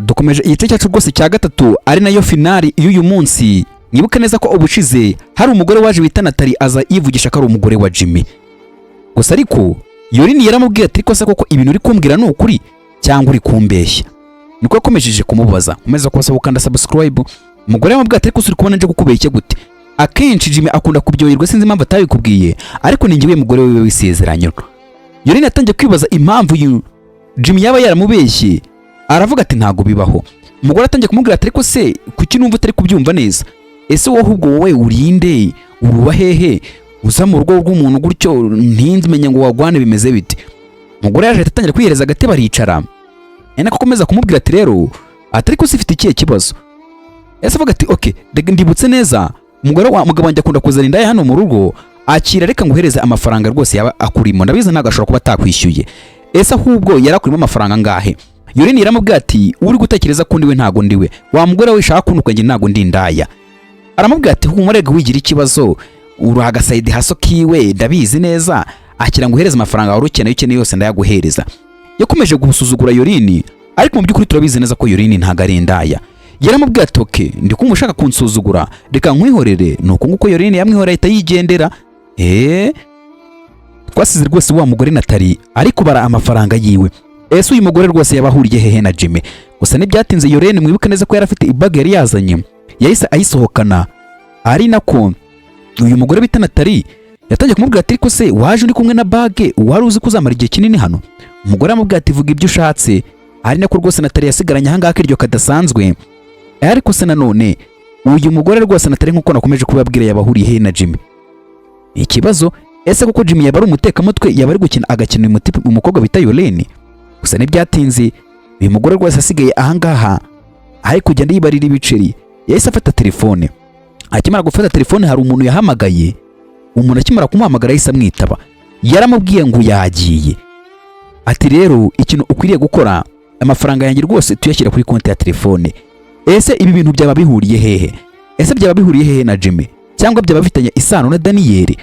dukomeje igice cyacu rwose cya gatatu ari nayo finali y'uyu munsi. Mwibuke neza ko ubushize hari umugore waje bita Natali aza yivugisha ko ari umugore wa Jimmy. Gusa ariko Yorlene yaramubwiye ati ikosa koko ibintu uri kumbwira ni ukuri cyangwa uri kumbeshya. Niko yakomejeje kumubaza. Umeze kubasaba ukanda subscribe. Umugore yamubwiye ati ariko uri kubona nje kukubeshya gute? Akenshi Jimmy akunda kubyoyirwa sinzi impamvu atabikubwiye, ariko ninjye we mugore wewe wisezeranye. Yorlene yatangiye kwibaza impamvu Jimmy yaba yaramubeshye. Aravuga ati ntago bibaho. Umugore atangiye kumubwira ati ariko se kuki numva utari kubyumva neza? Ese wowe ahubwo wowe urinde uruba hehe uza mu rugo rw'umuntu gutyo ntinzi menye ngo wagwane bimeze bite? Umugore yaje atangira kwihereza agate baricara. Nako komeza kumubwira ati rero atari ko sifite ikihe kibazo. Ese avuga ati okay ndibutse neza umugore wa mugabo wanjye akunda kuzana indaya hano mu rugo, akira reka nguhereze amafaranga rwose yaba akurimo, ndabizi ntagashobora kuba atakwishyuye. Ese ahubwo yarakurimo amafaranga ngahe? Yorlene yaramubwiye ati uri gutekereza ko ndiwe ntago ndiwe, wa mugore wishaka kunuka nge ntago ndi indaya. Aramubwiye ati humurega wigira ikibazo uraga side haso kiwe ndabizi neza, akira nguhereza amafaranga wari ukeneye yose ndayaguhereza. Yakomeje gusuzugura Yorlene, ariko mu by'ukuri turabizi neza ko Yorlene ntago ari indaya. Yaramubwiye ati okay ndi kumushaka kunsuzugura reka nkwihorere, nuko nguko Yorlene yamwihoreye ahita yigendera. Twasize rwose wa mugore Natali ariko bara amafaranga yiwe. Ese uyu mugore rwose yabahuriye hehe na Jimmy? Gusa ntibyatinze Yorlene mwibuke neza ko yarafite ibag yari yazanye, yahise ayisohokana. Ari nako uyu mugore bita Natali yatangiye kumubwira ati ariko se waje uri kumwe na bag wari uzi kuzamara igihe kinini hano? Umugore amubwira ati vuga ibyo ushatse. Ari nako rwose Natali yasigaranye hanga akiryo kadasanzwe. Ariko se nanone uyu mugore rwose Natali nkuko nakomeje kubabwira yabahuriye hehe na Jimmy? Ikibazo ese kuko Jimmy yaba ari umutekamutwe yaba ari gukina agakina umukobwa bita Yorlene? Gusa ntibyatinze uyu mugore rwose asigaye ahangaha ari kugenda yibarira ibiceri. Yahise afata telefone. Akimara gufata telefone hari umuntu yahamagaye. Umuntu akimara kumuhamagara yahise amwitaba. Yaramubwiye ngo yagiye. Ati rero ikintu ukwiriye gukora amafaranga yanjye rwose tuyashyira kuri konti ya telefone. Ese ibi bintu byaba bihuriye hehe? Ese byaba bihuriye hehe na Jimmy? Cyangwa byaba bifitanye isano na Daniel?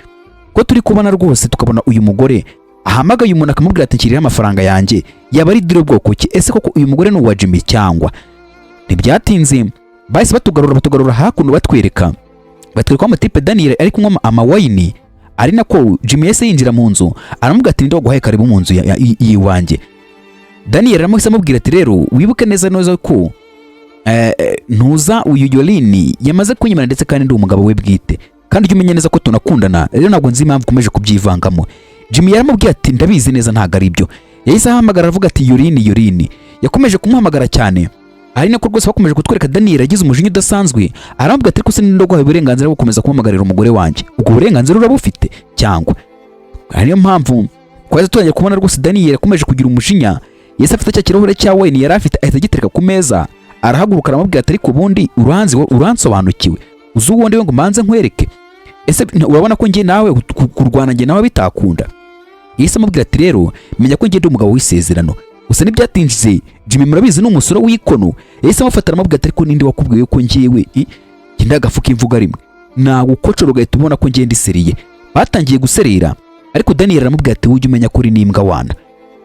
Ko turi kubona rwose tukabona uyu mugore ahamagaye umuntu akamubwira ati kirira amafaranga yanjye, yaba ari dire bwoko ki? Ese koko uyu mugore ni uwa Jimmy cyangwa? Ntibyatinze bahise batugarura hakuno batwereka amatipe Daniel ari kunywa amawayini. Ari nako Jimmy yese yinjira mu nzu aramubwira ati ndo guhaye karibu mu nzu yiwanjye. Daniel aramubwira amubwira ati rero wibuke neza ko ntuza uyu Yorlene yamaze kunyimana ndetse kandi ndi umugabo we bwite, kandi ujye umenya neza ko tunakundana, rero ntabwo nzi impamvu ukomeje kubyivangamo. Jimmy yaramubwiye ati ndabizi neza ntago ari byo. Yahise ahamagara aravuga ati Yorlene. Yakomeje kumuhamagara cyane. Ari nako rwose bakomeje kutwereka Daniel yagize umujinya udasanzwe. Aramubwira ati ko se nindogo uburenganzira bwo gukomeza kumuhamagarira umugore wanjye, ubwo burenganzira urabufite cyangwa? Ariyo mpamvu kwaza tutangiye kubona rwose Daniel yakomeje kugira umujinya. Yahise afite cya kirahure cya wine yari afite ahita agitereka ku meza. Arahaguruka aramubwira ati ariko ubundi uransobanukiwe uzu wundi we ngo manze nkwereke? Ese urabona ko ngiye nawe kurwana ngiye nawe bitakunda? Yahise amubwira ati rero menya ko ngiye ndi umugabo w'isezerano. Gusa ntibyatinze Jimmy murabizi ni umusoro w'ikono. Yahise amufata aramubwira ati ariko nindi wakubwiye ko ngiyewe nginda gafuka imvuga rimwe nawe ukocoro ugahita ubona ko ngiye ndi seriye. Batangiye guserera ariko Daniel aramubwira ati ujye umenya ko uri n'imbwa wana.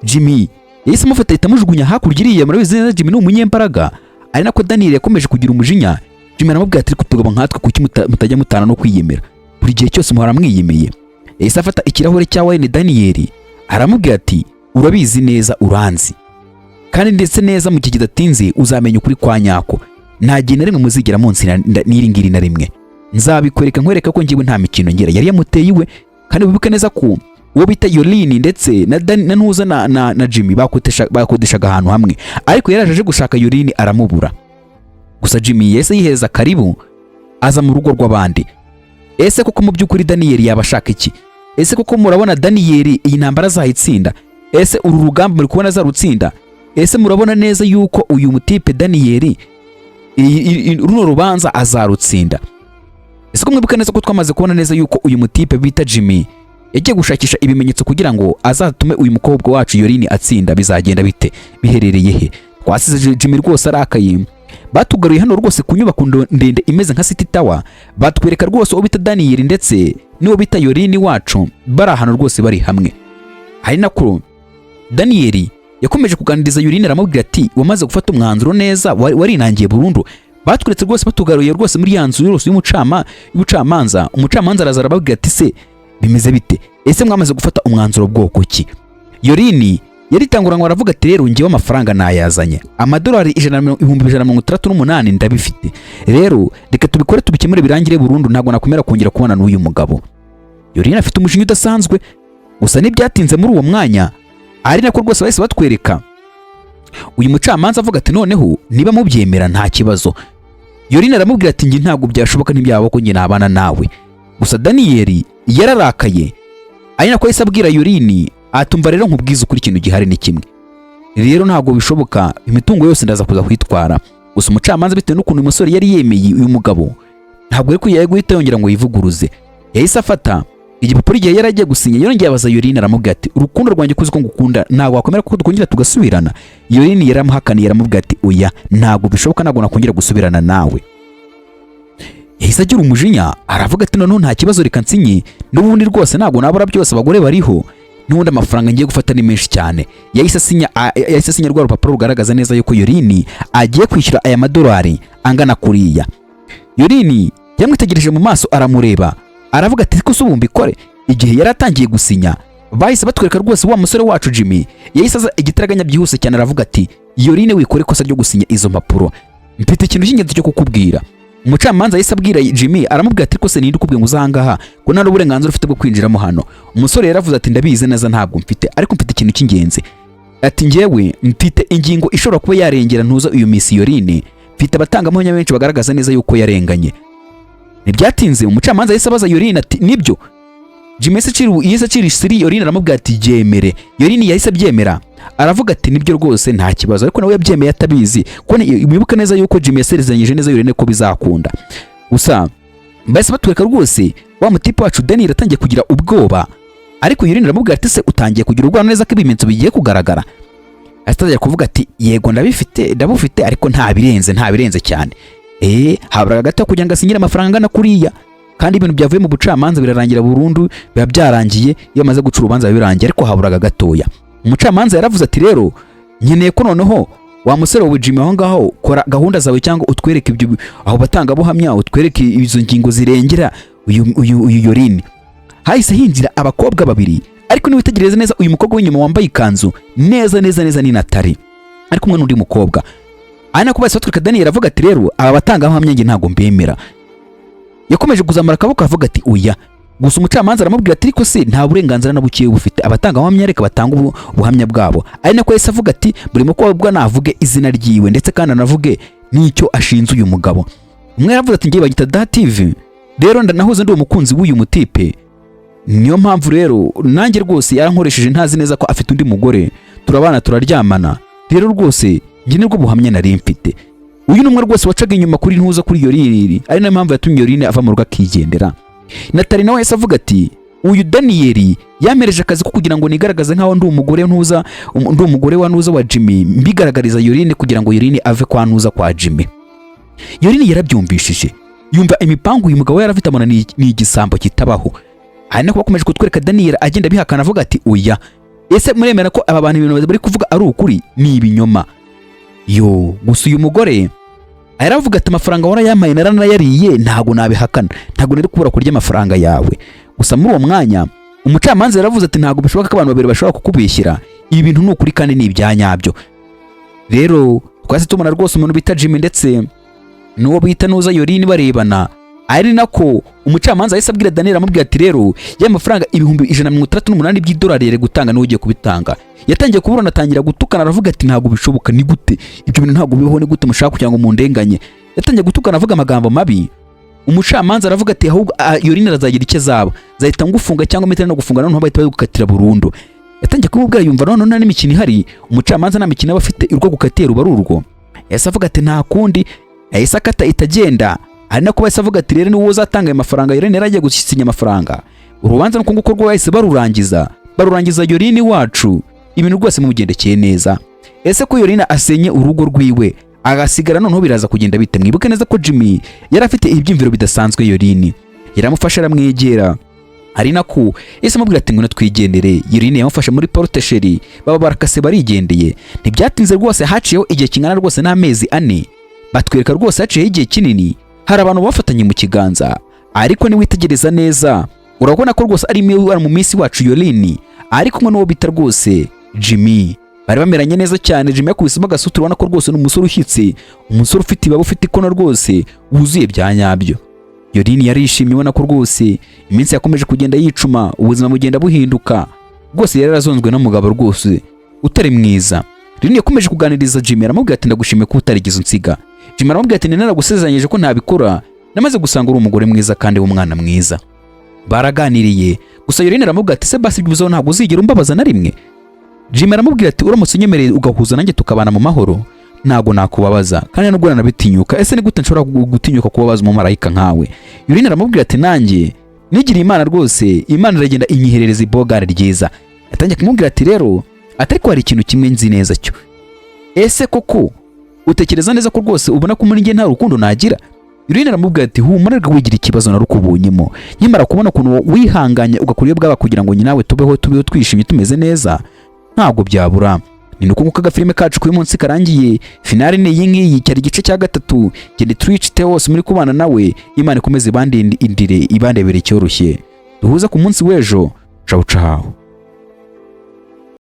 Jimmy yahise amufata ahita amujugunya hakurya iriya. Murabizi neza Jimmy ni umunyembaraga. Ari nako Daniel yakomeje kugira umujinya. Jimmy aramubwira ati kutugaba nkatwe kuki mutajya mutana no kwiyemera, buri gihe cyose muhora mwiyemeye. Yahise afata ikirahure cya wine Daniel aramubwira ati urabizi neza uranzi, kandi ndetse neza mu gihe kidatinze uzamenya ukuri kwa nyako. Nta gihe na rimwe muzigera munsi n'iringiri na rimwe. Nzabikwereka nkwereka ko ngiwe nta mikino ngira. Yari yamuteye iwe, kandi wibuke neza ko uwo bita Yorlene ndetse na ntuza na Jimmy bakodeshaga ahantu hamwe, ariko yaraje gushaka Yorlene aramubura. Gusa Jimmy yese yihereza karibu aza mu rugo rw'abandi. Ese koko mu by'ukuri Daniel yabashaka iki? Ese koko murabona Daniel iyi ntambara zahitsinda? Ese uru rugamba muri kubona zarutsinda? Ese murabona neza yuko uyu mutipe Daniel runo rubanza azarutsinda? Ese ko mwibuka neza ko twamaze kubona neza yuko uyu mutipe bita Jimmy yagiye gushakisha ibimenyetso kugira ngo azatume uyu mukobwa wacu Yorlene atsinda? Bizagenda bite? Biherereye he? Twasize Jimmy rwose arakaye. Batugaruye hano rwose ku nyubako ndende imeze nka City Tower. Batwereka rwose uwo bita Daniel ndetse n'uwo bita Yorlene wacu bari ahantu rwose bari hamwe. Hari nako Daniel yakomeje kuganiriza Yorlene aramubwira ati wamaze gufata umwanzuro neza warinangiye burundu batweretse rwose batugaruye rwose muri yanzu yose y'umucamanza umucamanza araza arababwira ati se bimeze bite ese mwamaze gufata umwanzuro bwoko ki Yorlene yaritanguranywe aravuga ati rero ngiye amafaranga nayazanye amadolari 168 ndabifite rero reka tubikore tubikemure birangire burundu ntago nakomera kongera kubona n'uyu mugabo Yorlene afite umushinga udasanzwe gusa n'ibyatinze muri uwo mwanya ari nako rwose bahise batwereka uyu mucamanza avuga ati noneho niba mubyemera nta kibazo Yorlene aramubwira ati ngi ntago byashoboka ntibyabo ko ngi nabana nawe gusa Daniel yararakaye ari nako yahise abwira Yorlene atumva rero nkubwiza ukuri ikintu gihari ni kimwe rero ntago bishoboka imitungo yose ndaza kuza kwitwara gusa umucamanza bitewe n'ukuntu umusore yari yemeye uyu mugabo ntabwo ari kuyaye guhita yongera ngo yivuguruze yahise afata igipapuro igihe yari agiye gusinya yongeye abaza Yorlene aramubwira ati urukundo rwanjye kuzi ko ngukunda ntabwo wakomera ko dukongera tugasubirana Yorlene yaramuhakaniye aramubwira ati oya ntabwo bishoboka ntabwo nakongera gusubirana nawe yahise agira umujinya aravuga ati noneho nta kibazo reka nsinye n'ubundi rwose ntabwo nabura byose abagore bariho n'ubundi amafaranga ngiye gufata ni menshi cyane yahise asinya rwa rupapuro rugaragaza neza yuko Yorlene agiye kwishyura aya madolari angana kuriya Yorlene yamwitegereje mu maso aramureba aravuga ati ko subumba ikore igihe yari atangiye gusinya bahise batwereka rwose wa musore wacu Jimmy yahise aza igitaraganya byihuse cyane aravuga ati Yorlene wikore kosa ryo gusinya izo mpapuro mfite ikintu cy'ingenzi cyo kukubwira umucamanza yahise abwira Jimmy aramubwira ati ko se ninde ukubwiye ngo uzangaha ko nari uburenganzira ufite bwo kwinjiramo hano umusore yaravuze ati ndabizi neza ntabwo mfite ariko mfite ikintu cy'ingenzi ati njyewe mfite ingingo ishobora kuba yarengera ntuza uyu Miss Yorlene mfite abatangamuhamya benshi bagaragaza neza yuko yarenganye ntibyatinze umucamanza yahise abaza Yorlene ati nibyo Jimmy yahise acira siri Yorlene aramubwira ati byemere Yorlene yahise abyemera aravuga ati nibyo rwose nta kibazo ariko nawe yabyemeye atabizi ko mwibuke neza yuko Jimmy yasezeranyije neza Yorlene ko bizakunda gusa bahise batwereka rwose wa mutipe wacu Daniel atangiye kugira ubwoba ariko Yorlene aramubwira ati se utangiye kugira ubwoba neza ko ibimenyetso bigiye kugaragara atangiye kuvuga ati yego ndabufite ariko nta birenze cyane haburaga gato kugira ngo asinyire amafaranga angana kuriya kandi ibintu byavuye mu bucamanza birarangira burundu biba byarangiye iyo amaze guca urubanza birangiye ariko haburaga gatoya umucamanza yaravuze ati rero nkeneye ko noneho wa musore wa Jimmy aho ngaho kora gahunda zawe cyangwa utwereke ibyo aho batanga buhamya utwereke izo ngingo zirengera uyu Yorlene hahise hinjira abakobwa babiri ariko niwitegereze neza uyu mukobwa w'inyuma wambaye ikanzu neza ni Natali ariko umwe n'undi mukobwa ana ko bahise batwereka Daniel avuga ati rero aba batanga buhamya nge ntago mbemera yakomeje kuzamura akaboko avuga ati oya gusa umucamanza aramubwira ati ariko se nta burenganzira na bukiye bufite abatanga buhamya reka batanga ubuhamya bwabo ari nako yahise avuga ati buri mukobwa navuge izina ryiwe ndetse kandi anavuge n'icyo ashinze uyu mugabo umwe yaravuze ati ngiye bagita dative rero ndanahuze ndi umukunzi w'uyu mutipe niyo mpamvu rero nanjye rwose yarankoresheje ntazi neza ko afite undi mugore turabana turaryamana rero rwose njye nibwo buhamya nari mfite uyu numwe rwose wacaga inyuma kuri ntuza kuri Yorlene ari nayo mpamvu yatumye Yorlene ava mu rugo akigendera Natali nawe yahise avuga ati uyu Daniel yamereje akazi ko kugira ngo nigaragaze nkaho ndi umugore wa ntuza wa Jimmy mbigaragariza Yorlene kugira ngo Yorlene ave kwa ntuza kwa Jimmy Yorlene yarabyumvishije yumva imipangu uyu mugabo yarafite amana ni igisambo kitabaho ari nako bakomeje kutwereka Daniel agenda bihakana avuga ati oya ese muremera ko aba bantu ibintu bari kuvuga ari ukuri ni ibinyoma yo gusa uyu mugore aravuga ati amafaranga warayamaye naranayariye ntago nabihakana ntago nari kubura kurya amafaranga yawe gusa muri uwo mwanya umucamanza yaravuze ati ntago bishoboka ko abantu babiri bashobora kukubeshyira ibi bintu ni ukuri kandi ni ibyanyabyo rero twase tumana rwose umuntu bita Jimmy ndetse n'uwo bita ntuza Yorlene barebana ari nako umucamanza yahise abwira Daniel amubwira ati rero y'amafaranga 168 by'idolari yari gutanga n'ugiye kubitanga yatangiye kuburana atangira gutukana aravuga ati ntago bishoboka ni gute ibyo bintu ntago bibaho ni gute mushaka kugira ngo mundenganye yatangiye gutukana avuga amagambo mabi umucamanza aravuga ati ahubwo Yorlene arazagira icyo zaba zahita ngufunga cyangwa metero no gufunga none bahita bagukatira burundu yatangiye kumubwira yumva none nta n'imikino ihari umucamanza nta mikino aba afite urwo gukatira ubarurwo yahise avuga ati nta kundi yahise akata itagenda ari nako bahise avuga ati rero niwo uzatanga amafaranga Yorlene yaragiye gusinya amafaranga urubanza nuko nguko rwo bahise barurangiza Yorlene wacu ibintu rwose mugendekeye neza ese ko Yorlene asenye urugo rwiwe agasigara noneho biraza kugenda bite mwibuke neza ko Jimmy yari afite ibyimviro bidasanzwe Yorlene yaramufasha aramwegera ari nako ese amubwira ati ngwino twigendere. Yorlene yamufashe muri portesheri baba barakase barigendeye. Ntibyatinze rwose, haciyeho igihe kingana rwose n'amezi 4. Batwereka rwose haciyeho igihe kinini hari abantu bafatanye mu kiganza, ariko niwitegereza neza urabona ko rwose ari mu minsi wacu Yorlene ari kumwe n'uwo bita rwose Jimmy. Bari bameranye neza cyane. Jimmy yakubisemo agasutu, urabona ko rwose n'umusore ushyitse, umusore ufite ibaba, ufite ikono rwose wuzuye bya nyabyo. Yorlene yarishimye, ubona ko rwose iminsi yakomeje kugenda yicuma, ubuzima bugenda buhinduka. Rwose yarazonzwe n'umugabo rwose utari mwiza. Yorlene yakomeje kuganiriza Jimmy, aramubwira ati ndagushimiye ko utarigize unsiga. Jimmy aramubwira ati naragusezeranyije ko ntabikora, namaze gusanga uri umugore mwiza kandi w'umwana mwiza. Baraganiriye, gusa Yorlene aramubwira ati se basi byuzo ntabwo uzigera umbabaza na rimwe. Jimmy aramubwira ati uramutse unyemereye ugahuza nanjye tukabana mu mahoro, ntago nakubabaza kandi nubwo nanabitinyuka. Ese ni gute nshobora gutinyuka kubabaza umumarayika nkawe? Yorlene aramubwira ati nanjye nigira Imana rwose, Imana iragenda inyiherereza ibogare ryiza. Yatangiye kumubwira ati rero atari ko hari ikintu kimwe nzi neza cyo. Ese koko utekereza neza ko rwose ubona ko muri njye nta rukundo nagira? Yorlene aramubwira ati humura wigira ikibazo narukubonyemo, nyamara kubona ukuntu wihanganye ugakuriye bwaba kugira ngo nyinawe tubeho twishimye tumeze neza, ntabwo byabura. Ni nuko nguko agafilime kacu kuri munsi karangiye. Finale ni iyi ngiyi, cyari igice cya 3. Gende Twitch Theos muri kubana nawe, Imana ikomeze ibandindire ibandebere cyoroshye. Duhuza ku munsi w'ejo. Ciao ciao.